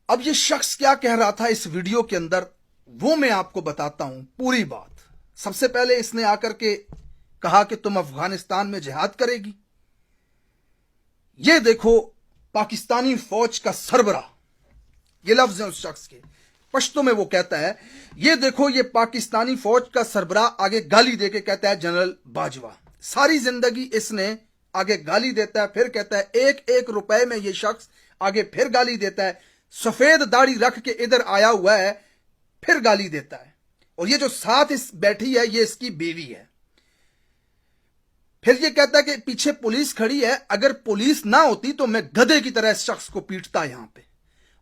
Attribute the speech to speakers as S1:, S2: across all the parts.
S1: अब ये शख्स क्या कह रहा था इस वीडियो के अंदर, वो मैं आपको बताता हूं पूरी बात। सबसे पहले इसने आकर के कहा कि तुम अफगानिस्तान में जिहाद करेगी। ये देखो पाकिस्तानी फौज का सरबराह, ये लफ्ज है उस शख्स के, पश्तो में वो कहता है, ये देखो ये पाकिस्तानी फौज का सरबराह आगे गाली देके कहता है जनरल बाजवा। सारी जिंदगी इसने आगे गाली देता है, फिर कहता है एक एक रुपए में ये शख्स आगे फिर गाली देता है। सफेद दाढ़ी रख के इधर आया हुआ है, फिर गाली देता है। और ये जो साथ इस बैठी है ये इसकी बीवी है। फिर ये कहता है कि पीछे पुलिस खड़ी है, अगर पुलिस ना होती तो मैं गधे की तरह इस शख्स को पीटता यहां पे।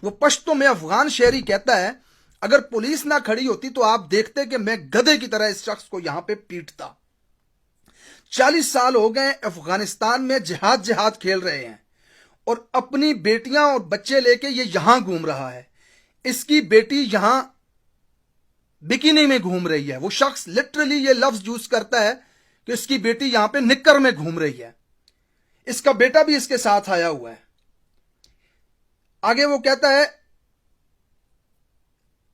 S1: वो पश्तो में अफगान शहरी कहता है अगर पुलिस ना खड़ी होती तो आप देखते कि मैं गधे की तरह इस शख्स को यहां पे पीटता। 40 साल हो गए अफगानिस्तान में जिहाद जिहाद खेल रहे हैं और अपनी बेटियां और बच्चे लेके ये यहां घूम रहा है। इसकी बेटी यहां बिकिनी में घूम रही है। वो शख्स लिटरली ये लफ्ज यूज करता है कि इसकी बेटी यहां पे निक्कर में घूम रही है। इसका बेटा भी इसके साथ आया हुआ है। आगे वो कहता है,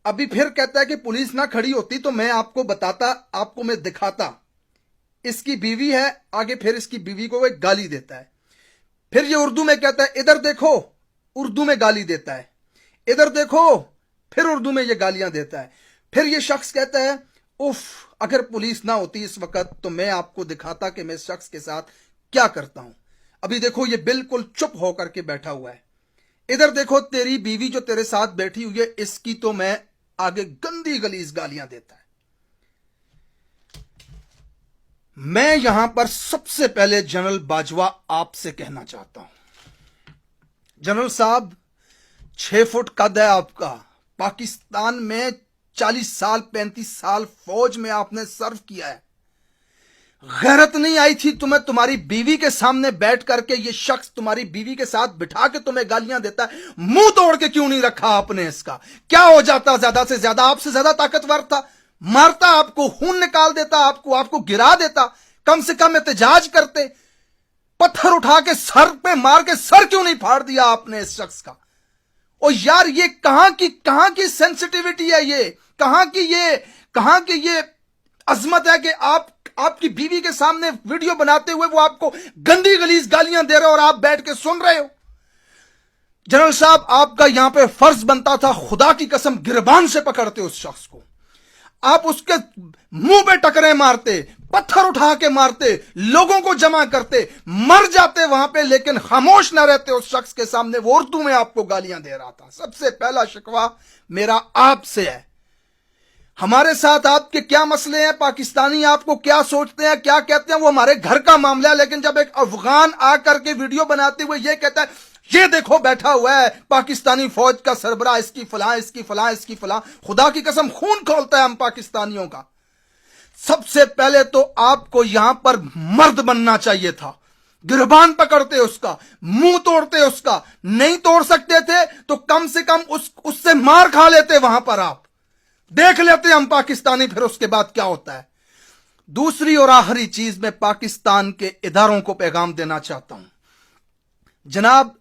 S1: अभी फिर कहता है कि पुलिस ना खड़ी होती तो मैं आपको बताता, आपको मैं दिखाता। इसकी बीवी है। आगे फिर इसकी बीवी को वो गाली देता है। फिर ये उर्दू में कहता है इधर देखो, उर्दू में गाली देता है। इधर देखो, फिर उर्दू में ये गालियां देता है। फिर ये शख्स कहता है उफ, अगर पुलिस ना होती इस वक्त तो मैं आपको दिखाता कि मैं इस शख्स के साथ क्या करता हूं। अभी देखो ये बिल्कुल चुप होकर के बैठा हुआ है। इधर देखो तेरी बीवी जो तेरे साथ बैठी हुई है, इसकी तो मैं आगे गंदी गलीज गालियां देता है। मैं यहां पर सबसे पहले जनरल बाजवा आपसे कहना चाहता हूं, जनरल साहब 6 फुट कद है आपका, पाकिस्तान में 40 साल 35 साल फौज में आपने सर्व किया है। गैरत नहीं आई थी तुम्हें तुम्हारी बीवी के सामने बैठ करके ये शख्स तुम्हारी बीवी के साथ बिठा के तुम्हें गालियां देता है, मुंह तोड़ के क्यों नहीं रखा आपने? इसका क्या हो जाता? ज्यादा से ज्यादा आपसे ज्यादा ताकतवर था, मारता आपको, खून निकाल देता आपको गिरा देता। कम से कम एहतजाज करते, पत्थर उठा के सर पे मार के सर क्यों नहीं फाड़ दिया आपने इस शख्स का? और यार ये कहां की सेंसिटिविटी है? ये कहां की ये अजमत है कि आपकी बीवी के सामने वीडियो बनाते हुए वो आपको गंदी गलीज गालियां दे रहे हो और आप बैठ के सुन रहे हो। जनरल साहब आपका यहां पे फर्ज बनता था, खुदा की कसम गिरबान से पकड़ते उस शख्स को, आप उसके मुंह पे टकरे मारते, पत्थर उठा के मारते, लोगों को जमा करते, मर जाते वहां पे, लेकिन खामोश ना रहते उस शख्स के सामने। वो उर्दू में आपको गालियां दे रहा था। सबसे पहला शिकवा मेरा आपसे है। हमारे साथ आपके क्या मसले हैं, पाकिस्तानी आपको क्या सोचते हैं, क्या कहते हैं, वो हमारे घर का मामला है। लेकिन जब एक अफगान आकर के वीडियो बनाते हुए ये कहता है ये देखो बैठा हुआ है पाकिस्तानी फौज का सरबराह, इसकी फलां, खुदा की कसम खून खोलता है हम पाकिस्तानियों का। सबसे पहले तो आपको यहां पर मर्द बनना चाहिए था। गिरबान पकड़ते उसका, मुंह तोड़ते उसका, नहीं तोड़ सकते थे तो कम से कम उससे मार खा लेते वहां पर, आप देख लेते हम पाकिस्तानी, फिर उसके बाद क्या होता है। दूसरी और आखिरी चीज मैं पाकिस्तान के इदारों को पैगाम देना चाहता हूं, जनाब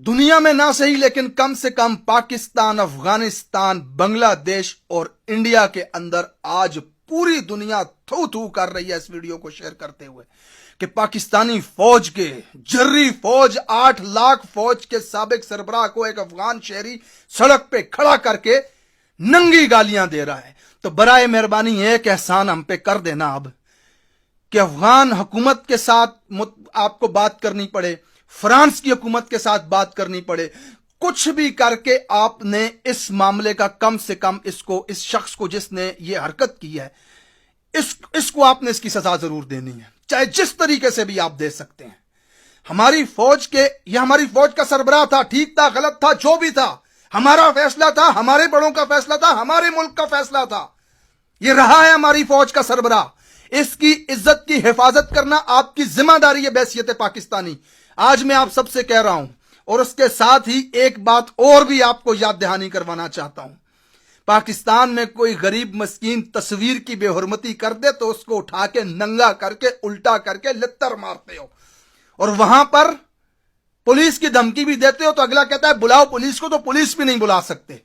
S1: दुनिया में ना सही लेकिन कम से कम पाकिस्तान, अफगानिस्तान, बांग्लादेश और इंडिया के अंदर आज पूरी दुनिया थू थू कर रही है इस वीडियो को शेयर करते हुए कि पाकिस्तानी फौज के जर्री फौज 8 लाख फौज के साबिक सरबराह को एक अफगान शहरी सड़क पे खड़ा करके नंगी गालियां दे रहा है। तो बराए मेहरबानी एक एहसान हम पे कर देना अब कि अफगान हुकूमत के साथ आपको बात करनी पड़े, फ्रांस की हुकूमत के साथ बात करनी पड़े, कुछ भी करके आपने इस मामले का कम से कम इस शख्स को जिसने ये हरकत की है इसको आपने इसकी सजा जरूर देनी है, चाहे जिस तरीके से भी आप दे सकते हैं। हमारी फौज का सरबराह था, ठीक था, गलत था, जो भी था, हमारा फैसला था, हमारे बड़ों का फैसला था, हमारे मुल्क का फैसला था। यह रहा है हमारी फौज का सरबराह। इसकी इज्जत की हिफाजत करना आपकी जिम्मेदारी है बैसियत पाकिस्तानी। आज मैं आप सबसे कह रहा हूं और उसके साथ ही एक बात और भी आपको याद दहानी करवाना चाहता हूं। पाकिस्तान में कोई गरीब मस्कीन तस्वीर की बेहुरमती कर दे तो उसको उठा के नंगा करके उल्टा करके लित्तर मारते हो, और वहां पर पुलिस की धमकी भी देते हो तो अगला कहता है बुलाओ पुलिस को, तो पुलिस भी नहीं बुला सकते।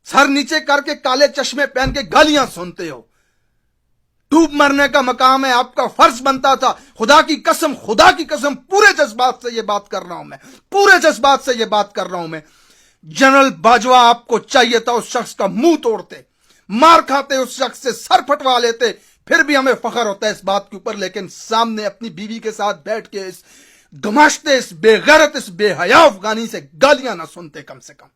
S1: सर नीचे करके काले चश्मे पहन के गालियां सुनते हो। डूब मरने का मकाम है, आपका फर्ज बनता था। खुदा की कसम पूरे जज्बात से ये बात कर रहा हूं मैं, पूरे जज्बात से ये बात कर रहा हूं मैं। जनरल बाजवा, आपको चाहिए था उस शख्स का मुंह तोड़ते, मार खाते, उस शख्स से सर फटवा लेते, फिर भी हमें फख्र होता है इस बात के ऊपर। लेकिन सामने अपनी बीवी के साथ बैठ के इस गमाश्ते, इस बेगैरत, इस बेहया अफगानी से गालियां ना सुनते कम से कम।